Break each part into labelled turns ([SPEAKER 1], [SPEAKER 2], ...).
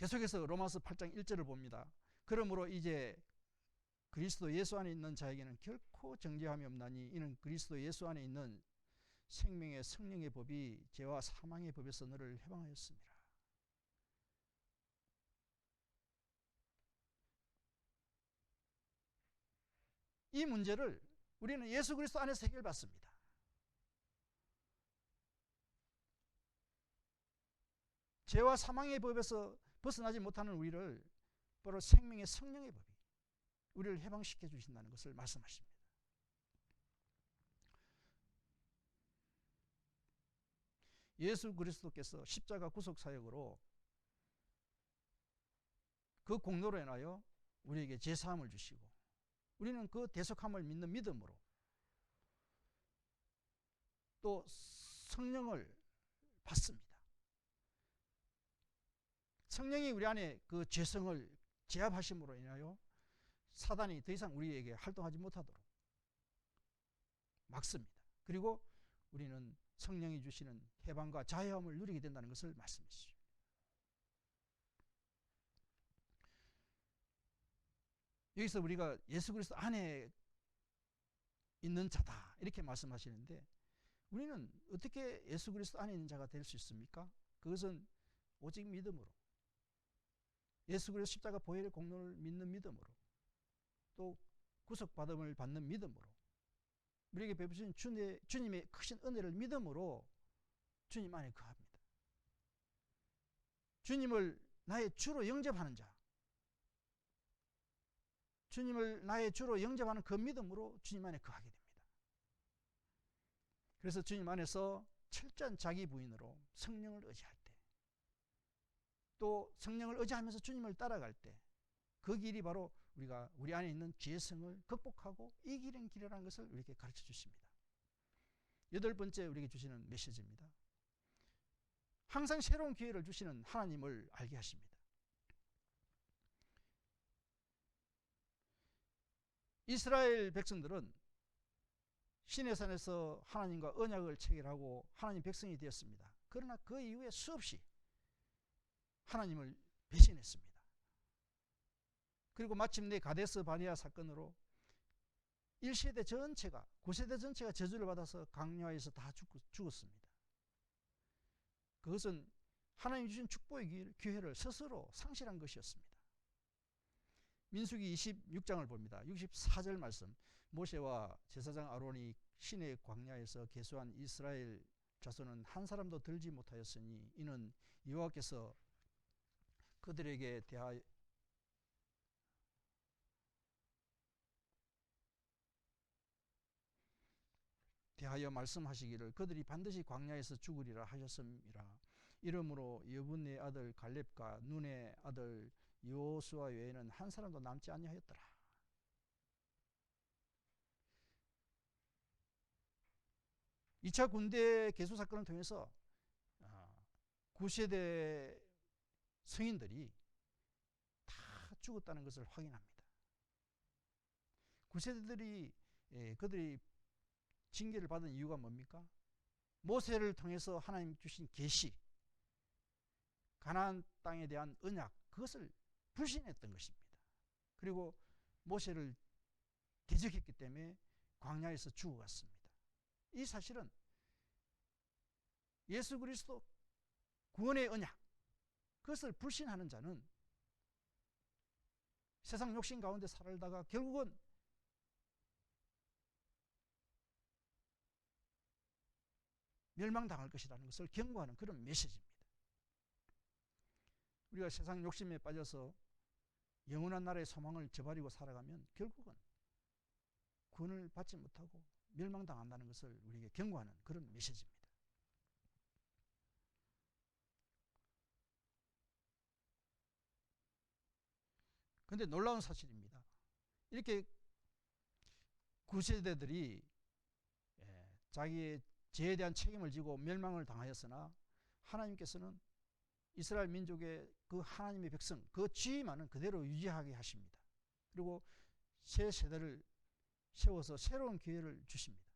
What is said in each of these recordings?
[SPEAKER 1] 계속해서 로마서 8장 1절을 봅니다. 그러므로 이제 그리스도 예수 안에 있는 자에게는 결코 정죄함이 없나니 이는 그리스도 예수 안에 있는 생명의 성령의 법이 죄와 사망의 법에서 너를 해방하였습니다. 이 문제를 우리는 예수 그리스도 안에서 해결받습니다. 죄와 사망의 법에서 벗어나지 못하는 우리를 바로 생명의 성령의 법이 우리를 해방시켜 주신다는 것을 말씀하십니다. 예수 그리스도께서 십자가 구속 사역으로 그 공로로 인하여 우리에게 제사함을 주시고 우리는 그 대속함을 믿는 믿음으로 또 성령을 받습니다. 성령이 우리 안에 그 죄성을 제압하심으로 인하여 사단이 더 이상 우리에게 활동하지 못하도록 막습니다. 그리고 우리는 성령이 주시는 해방과 자유함을 누리게 된다는 것을 말씀해 주십니다. 여기서 우리가 예수 그리스도 안에 있는 자다 이렇게 말씀하시는데 우리는 어떻게 예수 그리스도 안에 있는 자가 될 수 있습니까? 그것은 오직 믿음으로 예수 그리스도 십자가 보혈의 공로를 믿는 믿음으로 또 구속받음을 받는 믿음으로 우리에게 베푸신 주님의 크신 은혜를 믿음으로 주님 안에 거합니다. 주님을 나의 주로 영접하는 자, 주님을 나의 주로 영접하는 그 믿음으로 주님 안에 거하게 됩니다. 그래서 주님 안에서 철저한 자기 부인으로 성령을 의지할 때, 또 성령을 의지하면서 주님을 따라갈 때 그 길이 바로 우리가 우리 안에 있는 죄성을 극복하고 이기는 길이라는 것을 우리에게 가르쳐 주십니다. 8번째 우리에게 주시는 메시지입니다. 항상 새로운 기회를 주시는 하나님을 알게 하십니다. 이스라엘 백성들은 시내산에서 하나님과 언약을 체결하고 하나님 백성이 되었습니다. 그러나 그 이후에 수없이 하나님을 배신했습니다. 그리고 마침내 가데스 바네아 사건으로 1세대 전체가 9세대 전체가 저주를 받아서 강야에서 다 죽었습니다. 그것은 하나님 주신 축복의 기회를 스스로 상실한 것이었습니다. 민수기 26장을 봅니다. 64절 말씀. 모세와 제사장 아론이 시내 광야에서 계수한 이스라엘 자손은 한 사람도 들지 못하였으니 이는 여호와께서 그들에게 대하여 말씀하시기를 그들이 반드시 광야에서 죽으리라 하셨음이라. 이러므로 여분의 아들 갈렙과 눈의 아들 여호수아 외에는 한 사람도 남지 아니하였더라. 이 차 군대 개수 사건을 통해서 9세대 성인들이 다 죽었다는 것을 확인합니다. 9세대들이 그들이 징계를 받은 이유가 뭡니까? 모세를 통해서 하나님 주신 계시, 가나안 땅에 대한 언약, 그것을 불신했던 것입니다. 그리고 모세를 대적했기 때문에 광야에서 죽어갔습니다. 이 사실은 예수 그리스도 구원의 언약, 그것을 불신하는 자는 세상 욕심 가운데 살다가 결국은 멸망당할 것이라는 것을 경고하는 그런 메시지입니다. 우리가 세상 욕심에 빠져서 영원한 나라의 소망을 저버리고 살아가면 결국은 구원을 받지 못하고 멸망당한다는 것을 우리에게 경고하는 그런 메시지입니다. 그런데 놀라운 사실입니다. 이렇게 9세대들이 자기의 죄에 대한 책임을 지고 멸망을 당하였으나 하나님께서는 이스라엘 민족의 그 하나님의 백성, 그 지위만은 그대로 유지하게 하십니다. 그리고 새 세대를 세워서 새로운 기회를 주십니다.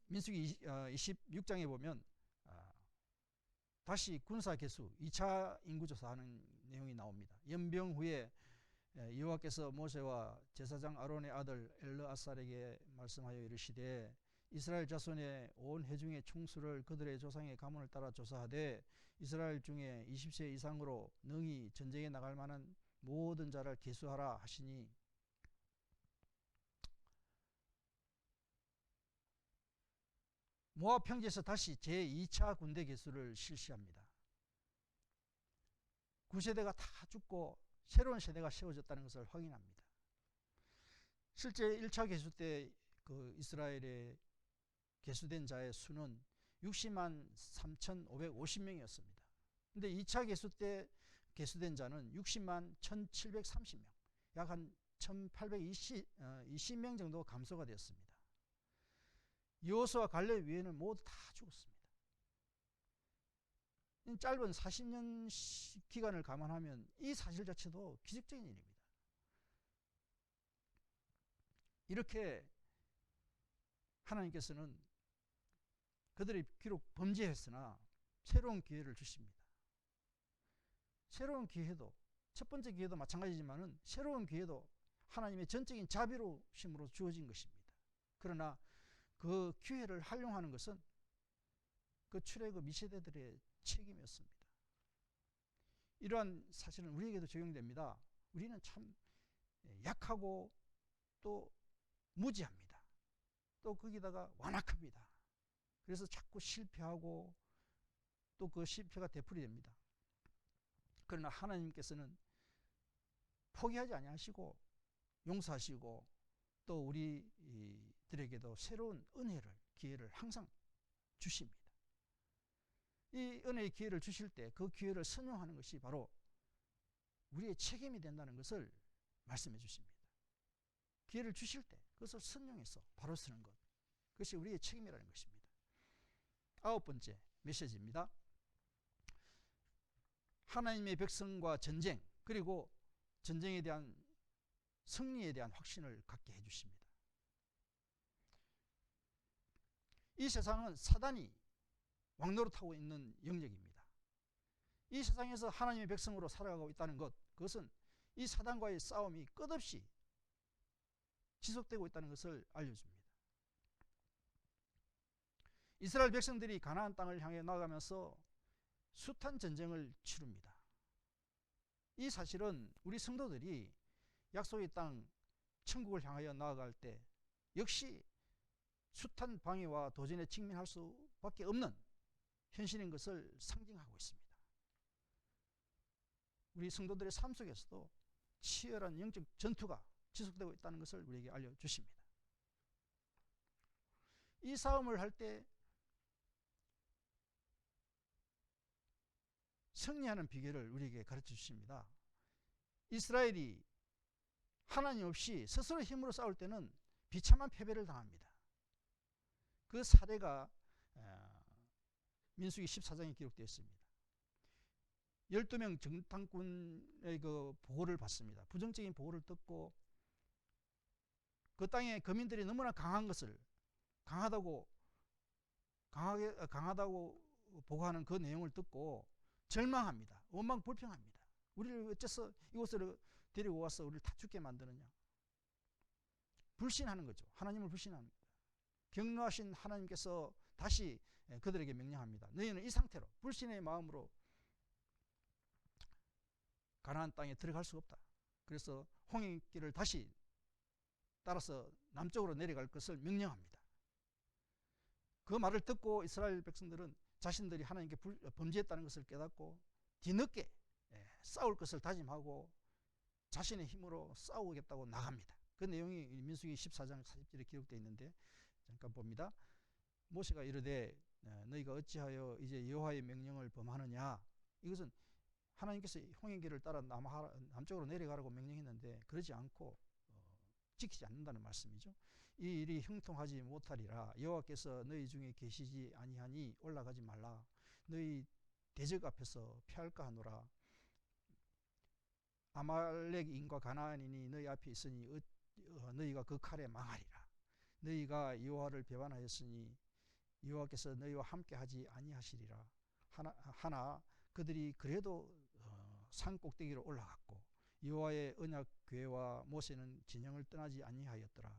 [SPEAKER 1] 민수기 26장에 보면 다시 군사 개수 2차 인구조사하는 내용이 나옵니다. 연병 후에 여호와께서 모세와 제사장 아론의 아들 엘르아살에게 말씀하여 이르시되 이스라엘 자손의 온 회중의 총수를 그들의 조상의 가문을 따라 조사하되 이스라엘 중에 20세 이상으로 능히 전쟁에 나갈 만한 모든 자를 계수하라 하시니 모압 평지에서 다시 제2차 군대 개수를 실시합니다. 9세대가 다 죽고 새로운 세대가 세워졌다는 것을 확인합니다. 실제 1차 개수 때 그 이스라엘에 개수된 자의 수는 60만 3,550명이었습니다. 근데 2차 개수 때 개수된 자는 60만 1,730명, 약 한 1,820명 정도 감소가 되었습니다. 여호수아 갈렙 외에는 모두 다 죽었습니다. 짧은 40년 기간을 감안하면 이 사실 자체도 기적적인 일입니다. 이렇게 하나님께서는 그들이 비록 범죄했으나 새로운 기회를 주십니다. 새로운 기회도 첫 번째 기회도 마찬가지지만은 새로운 기회도 하나님의 전적인 자비로우심으로 주어진 것입니다. 그러나 그 기회를 활용하는 것은 그 출애굽 2세대들의 책임이었습니다. 이러한 사실은 우리에게도 적용됩니다. 우리는 참 약하고 또 무지합니다. 또 거기다가 완악합니다. 그래서 자꾸 실패하고 또 그 실패가 되풀이 됩니다. 그러나 하나님께서는 포기하지 아니하시고 용서하시고 또 우리들에게도 새로운 은혜를, 기회를 항상 주십니다. 이 은혜의 기회를 주실 때 그 기회를 선용하는 것이 바로 우리의 책임이 된다는 것을 말씀해 주십니다. 기회를 주실 때 그것을 선용해서 바로 쓰는 것, 그것이 우리의 책임이라는 것입니다. 9번째 메시지입니다. 하나님의 백성과 전쟁, 그리고 전쟁에 대한 승리에 대한 확신을 갖게 해주십니다. 이 세상은 사단이 왕노릇하고 있는 영역입니다. 이 세상에서 하나님의 백성으로 살아가고 있다는 것, 그것은 이 사단과의 싸움이 끝없이 지속되고 있다는 것을 알려줍니다. 이스라엘 백성들이 가나안 땅을 향해 나아가면서 숱한 전쟁을 치릅니다. 이 사실은 우리 성도들이 약속의 땅 천국을 향하여 나아갈 때 역시 숱한 방해와 도전에 직면할 수밖에 없는 현실인 것을 상징하고 있습니다. 우리 성도들의 삶 속에서도 치열한 영적 전투가 지속되고 있다는 것을 우리에게 알려주십니다. 이 싸움을 할 때 승리하는 비결을 우리에게 가르쳐 주십니다. 이스라엘이 하나님 없이 스스로 힘으로 싸울 때는 비참한 패배를 당합니다. 그 사례가 민수기 14장에 기록되어 있습니다. 12명 정탐꾼의 그 보고를 받습니다. 부정적인 보고를 듣고 그 땅의 거민들이 너무나 강하다고 보고하는 그 내용을 듣고 절망합니다. 원망 불평합니다. 우리를 어째서 이곳으로 데리고 와서 우리를 다 죽게 만드느냐. 불신하는 거죠. 하나님을 불신하는 겁니다. 경노하신 하나님께서 다시 그들에게 명령합니다. 너희는 이 상태로 불신의 마음으로 가나안 땅에 들어갈 수가 없다. 그래서 홍해길을 다시 따라서 남쪽으로 내려갈 것을 명령합니다. 그 말을 듣고 이스라엘 백성들은 자신들이 하나님께 범죄했다는 것을 깨닫고 뒤늦게 싸울 것을 다짐하고 자신의 힘으로 싸우겠다고 나갑니다. 그 내용이 민수기 14장 40절에 기록되어 있는데 잠깐 봅니다. 모세가 이르되 너희가 어찌하여 이제 여호와의 명령을 범하느냐. 이것은 하나님께서 홍해길을 따라 남쪽으로 내려가라고 명령했는데 그러지 않고 지키지 않는다는 말씀이죠. 이 일이 형통하지 못하리라. 여호와께서 너희 중에 계시지 아니하니 올라가지 말라. 너희 대적 앞에서 피할까 하노라. 아말렉인과 가나안인이 너희 앞에 있으니 너희가 그 칼에 망하리라. 너희가 여호와를 배반하였으니 여호와께서 너희와 함께 하지 아니하시리라. 하나 그들이 그래도 산 꼭대기로 올라갔고 여호와의 언약 궤와 모세는 진영을 떠나지 아니하였더라.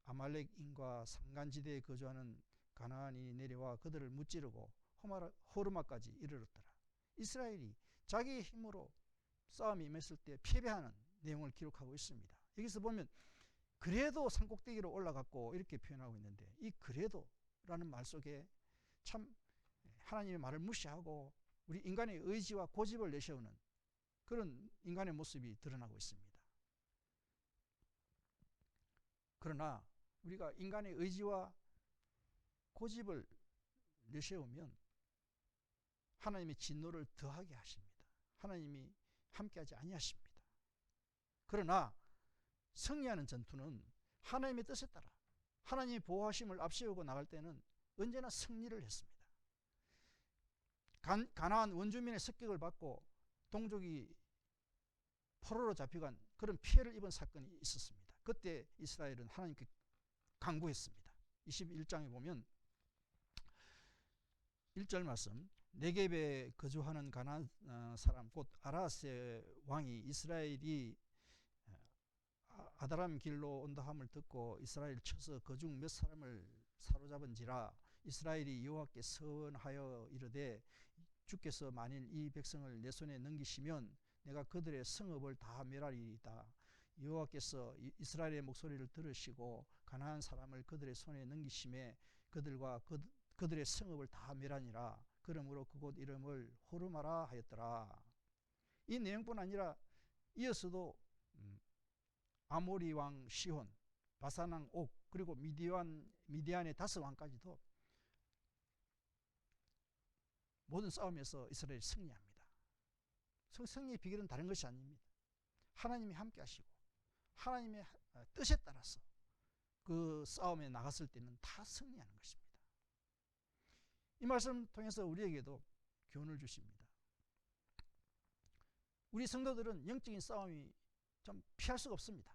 [SPEAKER 1] 아말렉인과 산간지대에 거주하는 가나안이 내려와 그들을 무찌르고 호르마까지 이르렀더라. 이스라엘이 자기의 힘으로 싸움이 임했을 때 패배하는 내용을 기록하고 있습니다. 여기서 보면 그래도 산꼭대기로 올라갔고 이렇게 표현하고 있는데, 이 그래도 라는 말 속에 참 하나님의 말을 무시하고 우리 인간의 의지와 고집을 내세우는 그런 인간의 모습이 드러나고 있습니다. 그러나 우리가 인간의 의지와 고집을 내세우면 하나님의 진노를 더하게 하십니다. 하나님이 함께하지 아니하십니다. 그러나 승리하는 전투는 하나님의 뜻에 따라 하나님의 보호하심을 앞세우고 나갈 때는 언제나 승리를 했습니다. 가나안 원주민의 습격을 받고 동족이 포로로 잡혀간 그런 피해를 입은 사건이 있었습니다. 그때 이스라엘은 하나님께 간구했습니다. 21장에 보면 1절 말씀, 네겝에 거주하는 가나안 사람 곧 아라스의 왕이 이스라엘이 아다람 길로 온다 함을 듣고 이스라엘 쳐서 그중 몇 사람을 사로잡은지라. 이스라엘이 여호와께 서원하여 이르되 주께서 만일 이 백성을 내 손에 넘기시면 내가 그들의 성읍을 다 멸하리이다. 여호와께서 이스라엘의 목소리를 들으시고 가나안 사람을 그들의 손에 넘기심에 그들과 그들의 성읍을 다 멸하니라. 그러므로 그곳 이름을 호르마라 하였더라. 이 내용뿐 아니라 이어서도 아모리 왕 시혼, 바산 왕 옥, 그리고 미디안의 다섯 왕까지도 모든 싸움에서 이스라엘이 승리합니다. 승리의 비결은 다른 것이 아닙니다. 하나님이 함께 하시고 하나님의 뜻에 따라서 그 싸움에 나갔을 때는 다 승리하는 것입니다. 이 말씀 통해서 우리에게도 교훈을 주십니다. 우리 성도들은 영적인 싸움이 좀 피할 수가 없습니다.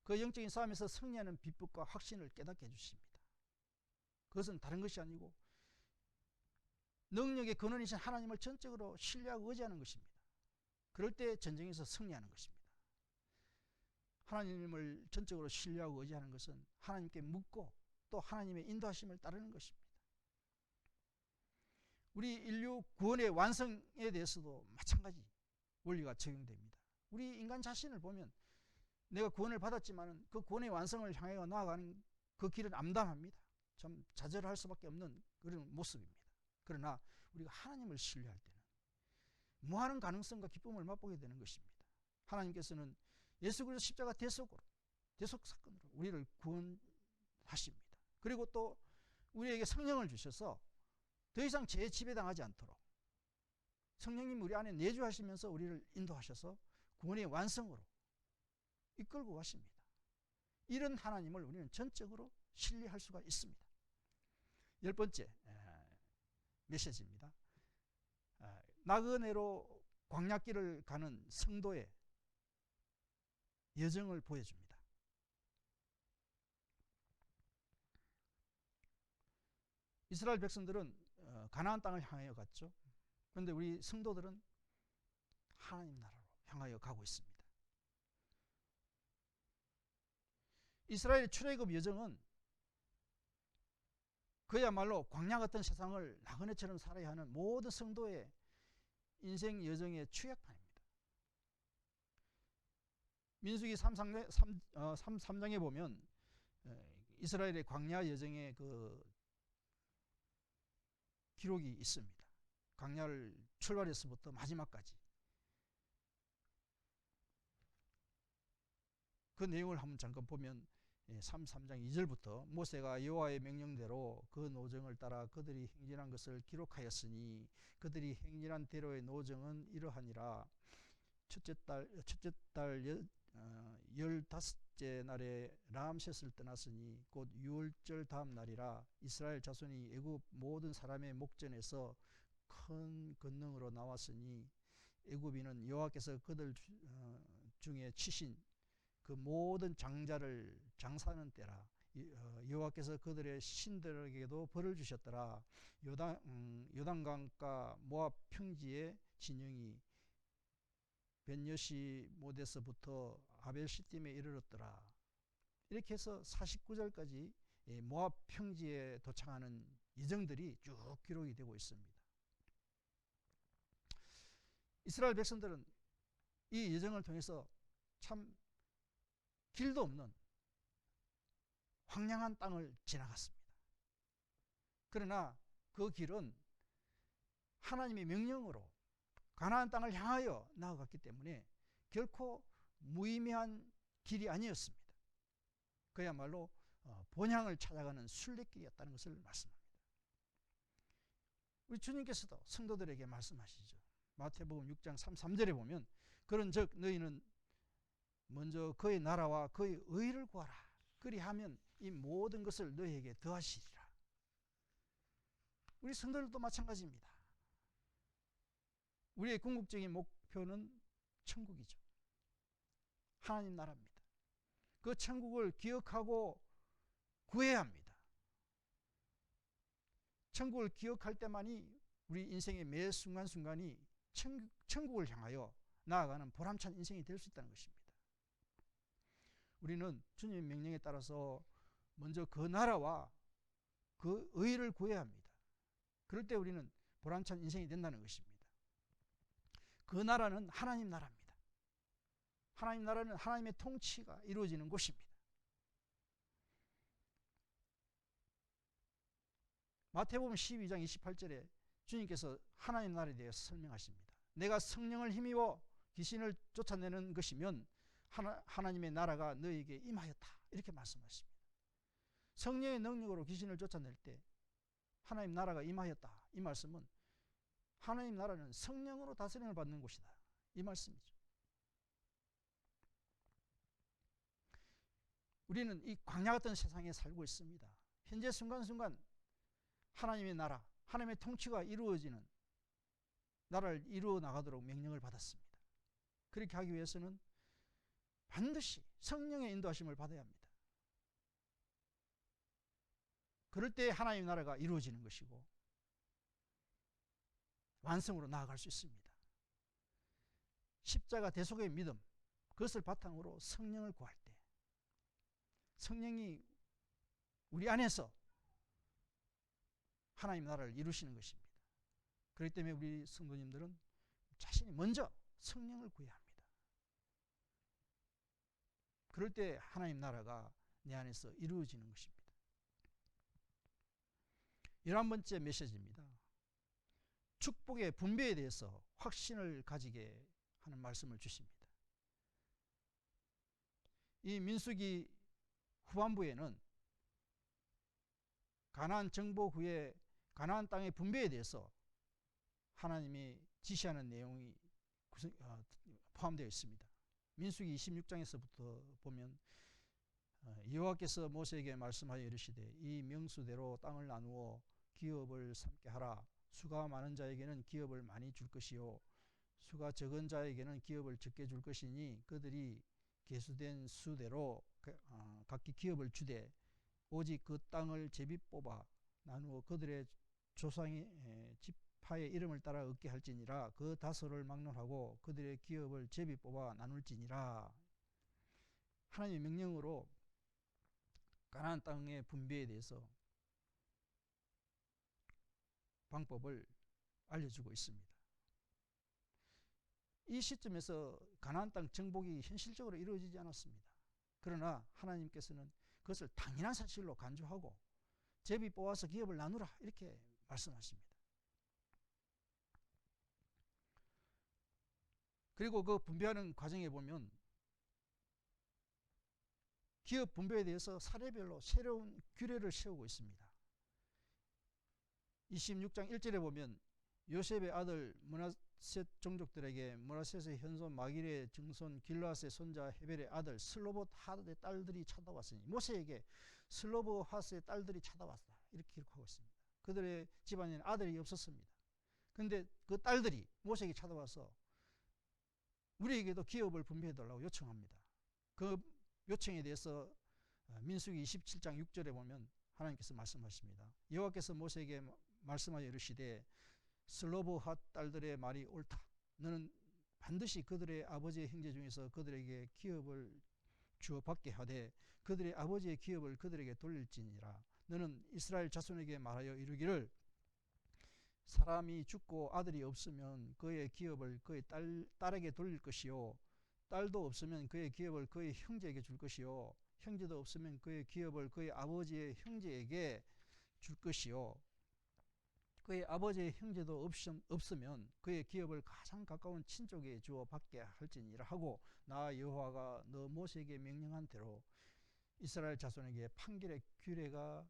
[SPEAKER 1] 그 영적인 싸움에서 승리하는 비법과 확신을 깨닫게 해주십니다. 그것은 다른 것이 아니고 능력의 근원이신 하나님을 전적으로 신뢰하고 의지하는 것입니다. 그럴 때 전쟁에서 승리하는 것입니다. 하나님을 전적으로 신뢰하고 의지하는 것은 하나님께 묻고 또 하나님의 인도하심을 따르는 것입니다. 우리 인류 구원의 완성에 대해서도 마찬가지 원리가 적용됩니다. 우리 인간 자신을 보면 내가 구원을 받았지만 그 구원의 완성을 향해 나아가는 그 길은 암담합니다. 참 좌절할 수밖에 없는 그런 모습입니다. 그러나 우리가 하나님을 신뢰할 때는 무한한 가능성과 기쁨을 맛보게 되는 것입니다. 하나님께서는 예수 그리스도 십자가 대속 사건으로 우리를 구원하십니다. 그리고 또 우리에게 성령을 주셔서 더 이상 죄에 지배당하지 않도록 성령님 우리 안에 내주하시면서 우리를 인도하셔서 구원의 완성으로 이끌고 가십니다. 이런 하나님을 우리는 전적으로 신뢰할 수가 있습니다. 10번째 메시지입니다. 나그네로 광야길을 가는 성도의 여정을 보여줍니다. 이스라엘 백성들은 가나안 땅을 향하여 갔죠. 그런데 우리 성도들은 하나님 나라로 향하여 가고 있습니다. 이스라엘의 출애굽 여정은 그야말로 광야 같은 세상을 나그네처럼 살아야 하는 모든 성도의 인생 여정의 축약판입니다. 민수기 3장에 보면 이스라엘의 광야 여정의 그 기록이 있습니다. 광야를 출발해서부터 마지막까지 그 내용을 한번 잠깐 보면 3장 2절부터 모세가 여호와의 명령대로 그 노정을 따라 그들이 행진한 것을 기록하였으니 그들이 행진한 대로의 노정은 이러하니라. 첫째 달 15째 날에 람셋을 떠났으니 곧 유월절 다음 날이라. 이스라엘 자손이 애굽 모든 사람의 목전에서 큰 권능으로 나왔으니 애굽인은 여호와께서 그들 중에 치신 그 모든 장자를 장사하는 때라. 여호와께서 그들의 신들에게도 벌을 주셨더라. 요단강가 모압 평지의 진영이 벤여시 모데서부터 아벨시딤에 이르렀더라. 이렇게 해서 49절까지 모압 평지에 도착하는 여정들이 쭉 기록이 되고 있습니다. 이스라엘 백성들은 이 여정을 통해서 참 길도 없는 황량한 땅을 지나갔습니다. 그러나 그 길은 하나님의 명령으로 가나안 땅을 향하여 나아갔기 때문에 결코 무의미한 길이 아니었습니다. 그야말로 본향을 찾아가는 순례길이었다는 것을 말씀합니다. 우리 주님께서도 성도들에게 말씀하시죠. 마태복음 6장 33절에 보면 그런즉 너희는 먼저 그의 나라와 그의 의를 구하라. 그리하면 이 모든 것을 너희에게 더하시리라. 우리 성도들도 마찬가지입니다. 우리의 궁극적인 목표는 천국이죠. 하나님 나라입니다. 그 천국을 기억하고 구해야 합니다. 천국을 기억할 때만이 우리 인생의 매 순간순간이 천국을 향하여 나아가는 보람찬 인생이 될 수 있다는 것입니다. 우리는 주님의 명령에 따라서 먼저 그 나라와 그 의를 구해야 합니다. 그럴 때 우리는 보람찬 인생이 된다는 것입니다. 그 나라는 하나님 나라입니다. 하나님 나라는 하나님의 통치가 이루어지는 곳입니다. 마태복음 12장 28절에 주님께서 하나님 나라에 대해서 설명하십니다. 내가 성령을 힘입어 귀신을 쫓아내는 것이면 하나님의 나라가 너희에게 임하였다. 이렇게 말씀하십니다. 성령의 능력으로 귀신을 쫓아낼 때 하나님 나라가 임하였다. 이 말씀은 하나님 나라는 성령으로 다스림을 받는 곳이다. 이 말씀이죠. 우리는 이 광야 같은 세상에 살고 있습니다. 현재 순간순간 하나님의 나라, 하나님의 통치가 이루어지는 나라를 이루어 나가도록 명령을 받았습니다. 그렇게 하기 위해서는 반드시 성령의 인도하심을 받아야 합니다. 그럴 때 하나님의 나라가 이루어지는 것이고 완성으로 나아갈 수 있습니다. 십자가 대속의 믿음, 그것을 바탕으로 성령을 구할 때 성령이 우리 안에서 하나님 나라를 이루시는 것입니다. 그렇기 때문에 우리 성도님들은 자신이 먼저 성령을 구해야 합니다. 그럴 때 하나님 나라가 내 안에서 이루어지는 것입니다. 11번째 메시지입니다. 축복의 분배에 대해서 확신을 가지게 하는 말씀을 주십니다. 이 민수기 후반부에는 가나안 정복 후에 가나안 땅의 분배에 대해서 하나님이 지시하는 내용이 포함되어 있습니다. 민수기 26장에서부터 보면 여호와께서 모세에게 말씀하여 이르시되 이 명수대로 땅을 나누어 기업을 삼게 하라. 수가 많은 자에게는 기업을 많이 줄 것이요 수가 적은 자에게는 기업을 적게 줄 것이니 그들이 계수된 수대로 각기 기업을 주되 오직 그 땅을 제비 뽑아 나누어 그들의 조상의 지파의 이름을 따라 얻게 할지니라. 그 다소를 막론하고 그들의 기업을 제비 뽑아 나눌지니라. 하나님의 명령으로 가나안 땅의 분배에 대해서 방법을 알려주고 있습니다. 이 시점에서 가나안 땅 정복이 현실적으로 이루어지지 않았습니다. 그러나 하나님께서는 그것을 당연한 사실로 간주하고 제비 뽑아서 기업을 나누라 이렇게 말씀하십니다. 그리고 그 분배하는 과정에 보면 기업 분배에 대해서 사례별로 새로운 규례를 세우고 있습니다. 26장 1절에 보면 요셉의 아들 므낫셋 종족들에게 므낫셋의 현손 마길의 증손 길르앗의 손자 헤벨의 아들 슬로봇하드의 딸들이 찾아왔으니 모세에게 슬로봇하드의 딸들이 찾아왔다 이렇게 기록하고 있습니다. 그들의 집안에는 아들이 없었습니다. 그런데 그 딸들이 모세에게 찾아와서 우리에게도 기업을 분배해달라고 요청합니다. 그 요청에 대해서 민수기 27장 6절에 보면 하나님께서 말씀하십니다. 여호와께서 모세에게 말씀하여 이르시되 슬로브핫 딸들의 말이 옳다. 너는 반드시 그들의 아버지의 형제 중에서 그들에게 기업을 주어 받게 하되 그들의 아버지의 기업을 그들에게 돌릴지니라. 너는 이스라엘 자손에게 말하여 이르기를 사람이 죽고 아들이 없으면 그의 기업을 그의 딸에게 돌릴 것이요 딸도 없으면 그의 기업을 그의 형제에게 줄 것이요 형제도 없으면 그의 기업을 그의 아버지의 형제에게 줄 것이요 그의 아버지의 형제도 없으면 그의 기업을 가장 가까운 친족에 주어 받게 할지니라 하고 나 여호와가 너 모세에게 명령한 대로 이스라엘 자손에게 판결의 규례가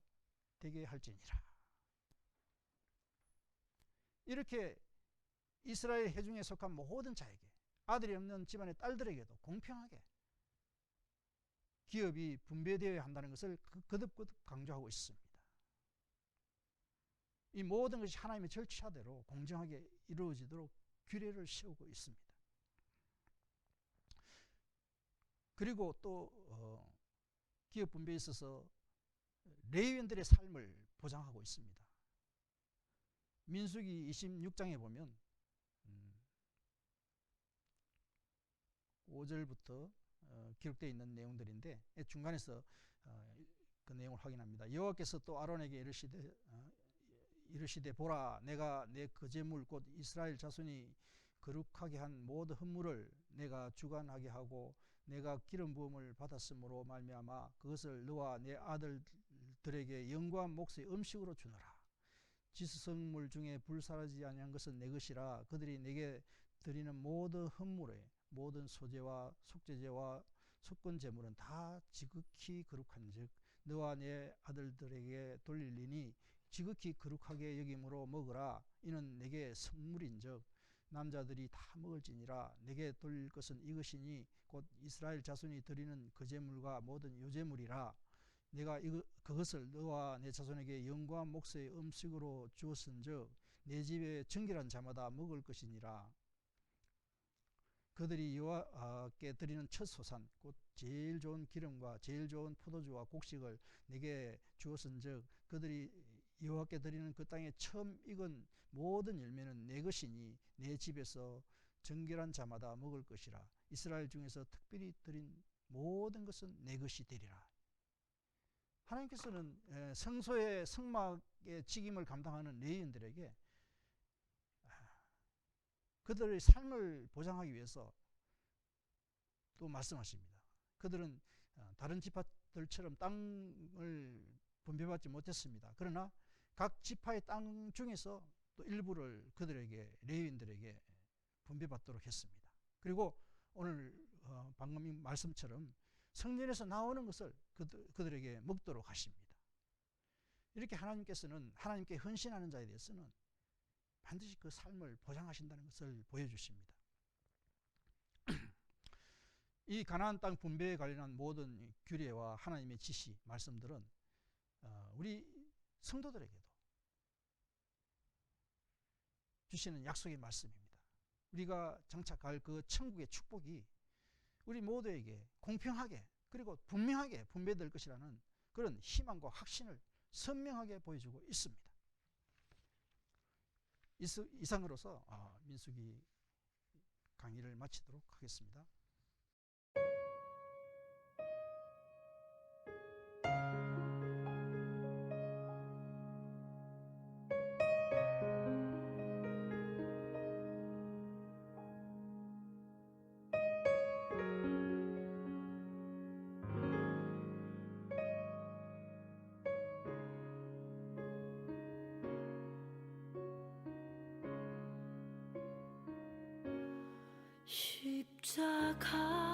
[SPEAKER 1] 되게 할지니라. 이렇게 이스라엘 회중에 속한 모든 자에게 아들이 없는 집안의 딸들에게도 공평하게 기업이 분배되어야 한다는 것을 거듭거듭 강조하고 있습니다. 이 모든 것이 하나님의 절차대로 공정하게 이루어지도록 규례를 세우고 있습니다. 그리고 또 기업 분배에 있어서 레위인들의 삶을 보장하고 있습니다. 민수기 26장에 보면 5절부터 기록되어 있는 내용들인데 중간에서 그 내용을 확인합니다. 여호와께서 또 아론에게 이르시되 보라 내가 내 거제물 곧 이스라엘 자손이 거룩하게 한 모든 헌물을 내가 주관하게 하고 내가 기름 부음을 받았으므로 말미암아 그것을 너와 내 아들들에게 영구한 몫의 음식으로 주노라. 지수성물 중에 불사르지 아니한 것은 내 것이라. 그들이 내게 드리는 모든 헌물에 모든 소제와 속죄제와 속건제물은 다 지극히 거룩한즉 너와 내 아들들에게 돌릴리니 지극히 거룩하게 여김으로 먹으라. 이는 내게 성물인즉 남자들이 다 먹을지니라. 내게 돌릴 것은 이것이니 곧 이스라엘 자손이 드리는 거제물과 모든 요제물이라. 내가 그것을 너와 내 자손에게 영구한 몫의 음식으로 주었은즉 내 집에 정결한 자마다 먹을 것이니라. 그들이 여호와께 드리는 첫 소산 곧 제일 좋은 기름과 제일 좋은 포도주와 곡식을 내게 주었은즉 그들이 여호와께 드리는 그 땅에 처음 익은 모든 열매는 내 것이니 내 집에서 정결한 자마다 먹을 것이라. 이스라엘 중에서 특별히 드린 모든 것은 내 것이 되리라. 하나님께서는 성소의 성막의 직임을 감당하는 레위인들에게 그들의 삶을 보장하기 위해서 또 말씀하십니다. 그들은 다른 지파들처럼 땅을 분배받지 못했습니다. 그러나 각 지파의 땅 중에서 또 일부를 그들에게 레위인들에게 분배받도록 했습니다. 그리고 오늘 방금 말씀처럼 성전에서 나오는 것을 그들에게 먹도록 하십니다. 이렇게 하나님께서는 하나님께 헌신하는 자에 대해서는 반드시 그 삶을 보장하신다는 것을 보여주십니다. 이 가나안 땅 분배에 관련한 모든 규례와 하나님의 지시, 말씀들은 우리 성도들에게도 주시는 약속의 말씀입니다. 우리가 장착할 그 천국의 축복이 우리 모두에게 공평하게 그리고 분명하게 분배될 것이라는 그런 희망과 확신을 선명하게 보여주고 있습니다. 이상으로서 민수기 강의를 마치도록 하겠습니다.
[SPEAKER 2] 십자가